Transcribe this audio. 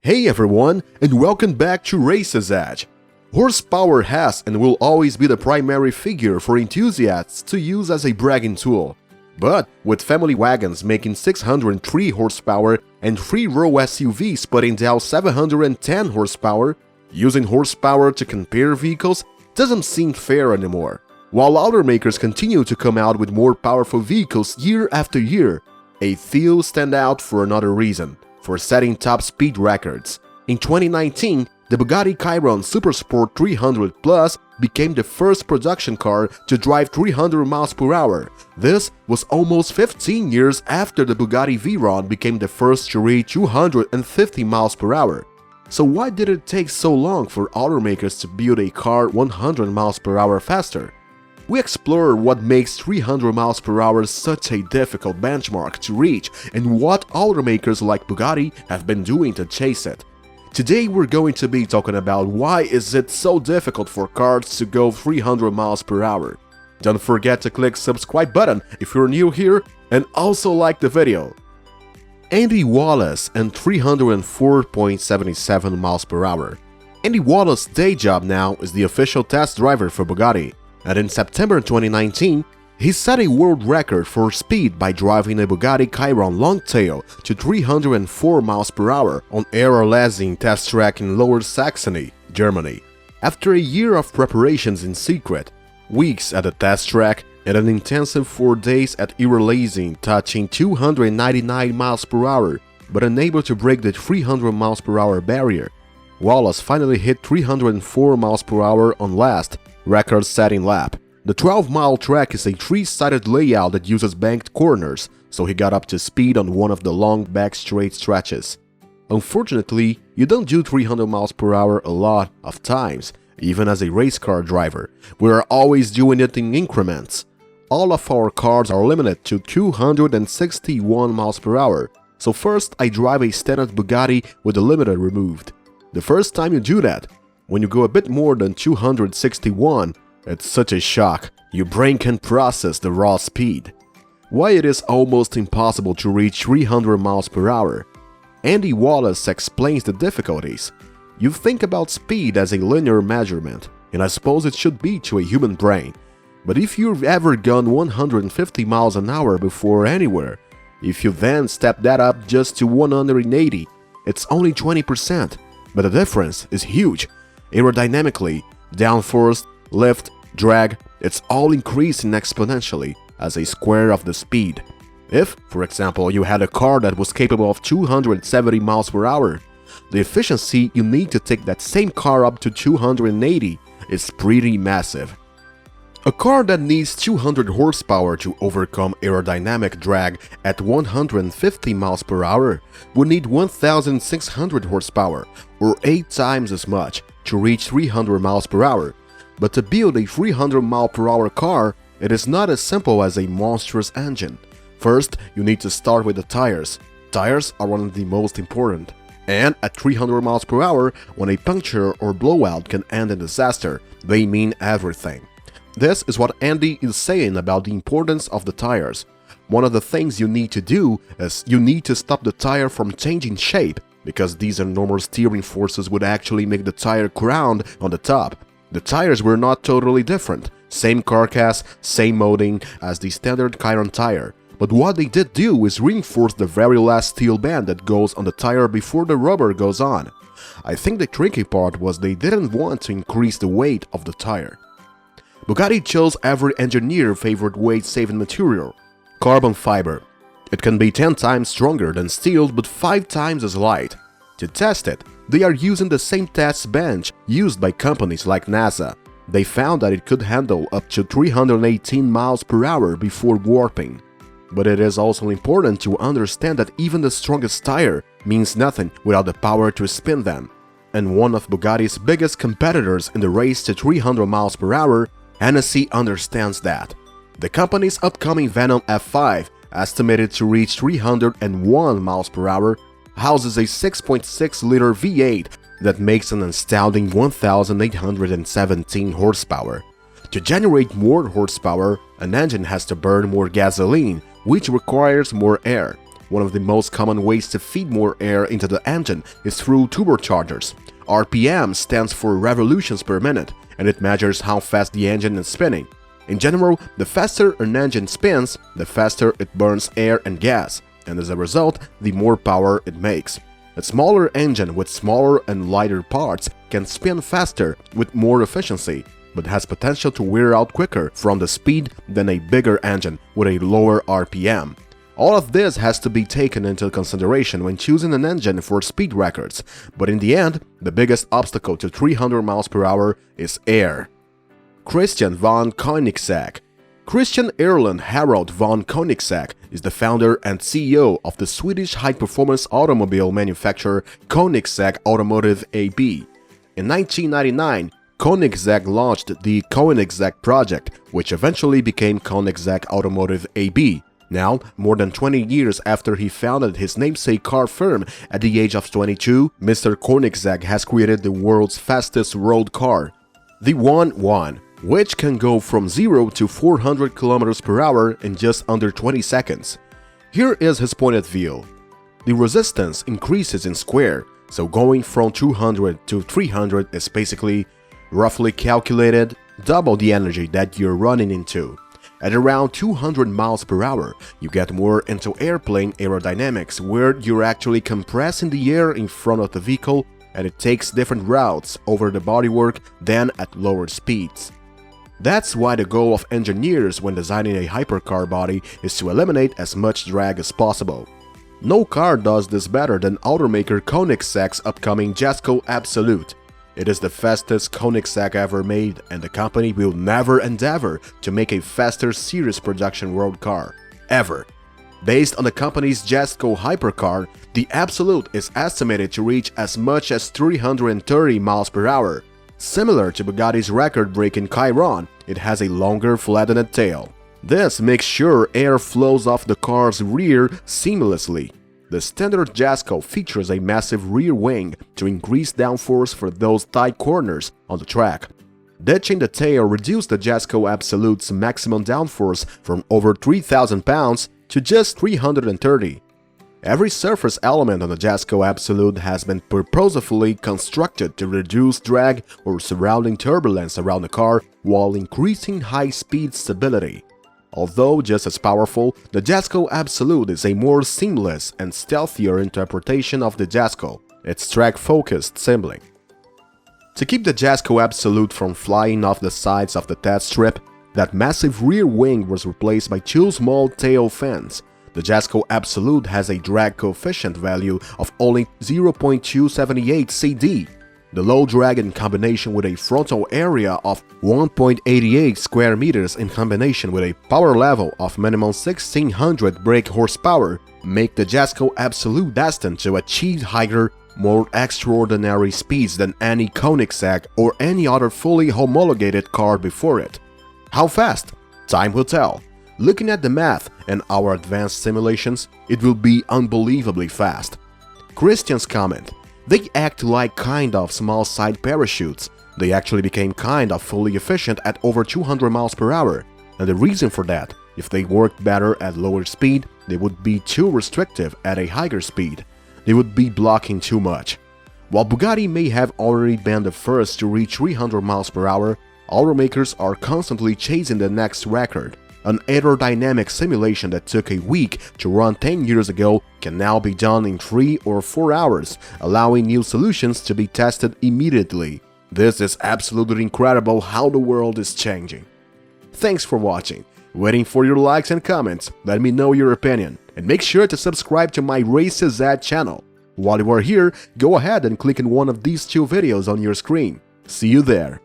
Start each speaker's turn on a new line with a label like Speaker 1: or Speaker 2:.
Speaker 1: Hey everyone, and welcome back to Racer's Edge. Horsepower has and will always be the primary figure for enthusiasts to use as a bragging tool. But with family wagons making 603 horsepower and 3-row SUVs putting down 710 horsepower, using horsepower to compare vehicles doesn't seem fair anymore. While automakers continue to come out with more powerful vehicles year after year, a few stand out for another reason: for setting top speed records. In 2019, the Bugatti Chiron Supersport 300 Plus became the first production car to drive 300 miles per hour. This was almost 15 years after the Bugatti Veyron became the first to reach 250 miles per hour. So why did it take so long for automakers to build a car 100 miles per hour faster? We explore what makes 300 miles per hour such a difficult benchmark to reach and what automakers like Bugatti have been doing to chase it. Today we're going to be talking about why is it so difficult for cars to go 300 miles per hour. Don't forget to click subscribe button if you're new here and also like the video. Andy Wallace and 304.77 miles per hour. Andy Wallace's day job now is the official test driver for Bugatti, and in September 2019, he set a world record for speed by driving a Bugatti Chiron Longtail to 304 miles per hour on Aero-Lessing test track in Lower Saxony, Germany. After a year of preparations in secret, weeks at the test track, and an intensive 4 days at Aero-Lessing touching 299 miles per hour, but unable to break the 300 miles per hour barrier, Wallace finally hit 304 miles per hour on last record-setting lap. The 12-mile track is a 3-sided layout that uses banked corners, so he got up to speed on one of the long back straight stretches. Unfortunately, you don't do 300 miles per hour a lot of times, even as a race car driver. We are always doing it in increments. All of our cars are limited to 261 miles per hour, so first I drive a standard Bugatti with the limiter removed. The first time you do that, when you go a bit more than 261, it's such a shock, your brain can't process the raw speed. Why it is almost impossible to reach 300 miles per hour? Andy Wallace explains the difficulties. You think about speed as a linear measurement, and I suppose it should be to a human brain. But if you've ever gone 150 miles an hour before anywhere, if you then step that up just to 180, it's only 20%. But the difference is huge. Aerodynamically, downforce, lift, drag, it's all increasing exponentially as a square of the speed. If, for example, you had a car that was capable of 270 miles per hour, the efficiency you need to take that same car up to 280 is pretty massive. A car that needs 200 horsepower to overcome aerodynamic drag at 150 miles per hour would need 1,600 horsepower, or 8 times as much, to reach 300 miles per hour. But to build a 300 mile per hour car, it is not as simple as a monstrous engine. First, you need to start with the tires. Tires are one of the most important. And at 300 miles per hour, when a puncture or blowout can end in disaster, they mean everything. This is what Andy is saying about the importance of the tires. One of the things you need to do is you need to stop the tire from changing shape, because these enormous steering forces would actually make the tire ground on the top. The tires were not totally different, same carcass, same molding as the standard Chiron tire, but what they did do is reinforce the very last steel band that goes on the tire before the rubber goes on. I think the tricky part was they didn't want to increase the weight of the tire. Bugatti chose every engineer's favorite weight-saving material: carbon fiber. It can be 10 times stronger than steel but 5 times as light. To test it, they are using the same test bench used by companies like NASA. They found that it could handle up to 318 miles per hour before warping. But it is also important to understand that even the strongest tire means nothing without the power to spin them. And one of Bugatti's biggest competitors in the race to 300 miles per hour, Hennessy, understands that. The company's upcoming Venom F5, estimated to reach 301 miles per hour, houses a 6.6-liter V8 that makes an astounding 1,817 horsepower. To generate more horsepower, an engine has to burn more gasoline, which requires more air. One of the most common ways to feed more air into the engine is through turbochargers. RPM stands for revolutions per minute, and it measures how fast the engine is spinning. In general, the faster an engine spins, the faster it burns air and gas, and as a result, the more power it makes. A smaller engine with smaller and lighter parts can spin faster with more efficiency, but has potential to wear out quicker from the speed than a bigger engine with a lower RPM. All of this has to be taken into consideration when choosing an engine for speed records, but in the end, the biggest obstacle to 300 miles per hour is air. Christian von Koenigsegg. Christian Erland Harald von Koenigsegg is the founder and CEO of the Swedish high-performance automobile manufacturer Koenigsegg Automotive AB. In 1999, Koenigsegg launched the Koenigsegg project, which eventually became Koenigsegg Automotive AB. Now, more than 20 years after he founded his namesake car firm at the age of 22, Mr. Koenigsegg has created the world's fastest road car, the 1-1, which can go from 0 to 400 km per hour in just under 20 seconds. Here is his point of view. The resistance increases in square, so going from 200 to 300 is basically, roughly calculated, double the energy that you're running into. At around 200 miles per hour, you get more into airplane aerodynamics, where you're actually compressing the air in front of the vehicle and it takes different routes over the bodywork than at lower speeds. That's why the goal of engineers when designing a hypercar body is to eliminate as much drag as possible. No car does this better than automaker Koenigsegg's upcoming Jesko Absolute. It is the fastest Koenigsegg ever made, and the company will never endeavor to make a faster series production road car, ever. Based on the company's Jesko hypercar, the Absolute is estimated to reach as much as 330 miles per hour. Similar to Bugatti's record-breaking Chiron, it has a longer flattened tail. This makes sure air flows off the car's rear seamlessly. The standard Jesko features a massive rear wing to increase downforce for those tight corners on the track. Ditching the tail reduced the Jesko Absolute's maximum downforce from over 3,000 pounds to just 330. Every surface element on the Jesko Absolute has been purposefully constructed to reduce drag or surrounding turbulence around the car while increasing high-speed stability. Although just as powerful, the Jesko Absolute is a more seamless and stealthier interpretation of the Jesko, its track-focused sibling. To keep the Jesko Absolute from flying off the sides of the test strip, that massive rear wing was replaced by two small tail fins. The Jesko Absolute has a drag coefficient value of only 0.278 CD. The low drag in combination with a frontal area of 1.88 square meters in combination with a power level of minimum 1600 brake horsepower make the Jesko Absolute destined to achieve higher, more extraordinary speeds than any Koenigsegg or any other fully homologated car before it. How fast? Time will tell. Looking at the math and our advanced simulations, it will be unbelievably fast. Christian's comment: they act like kind of small side parachutes. They actually became kind of fully efficient at over 200 miles per hour. And the reason for that, if they worked better at lower speed, they would be too restrictive at a higher speed. They would be blocking too much. While Bugatti may have already been the first to reach 300 miles per hour, automakers are constantly chasing the next record. An aerodynamic simulation that took a week to run 10 years ago can now be done in 3 or 4 hours, allowing new solutions to be tested immediately. This is absolutely incredible how the world is changing. Thanks for watching. Waiting for your likes and comments. Let me know your opinion. And make sure to subscribe to my RaceZ channel. While you are here, go ahead and click on one of these two videos on your screen. See you there.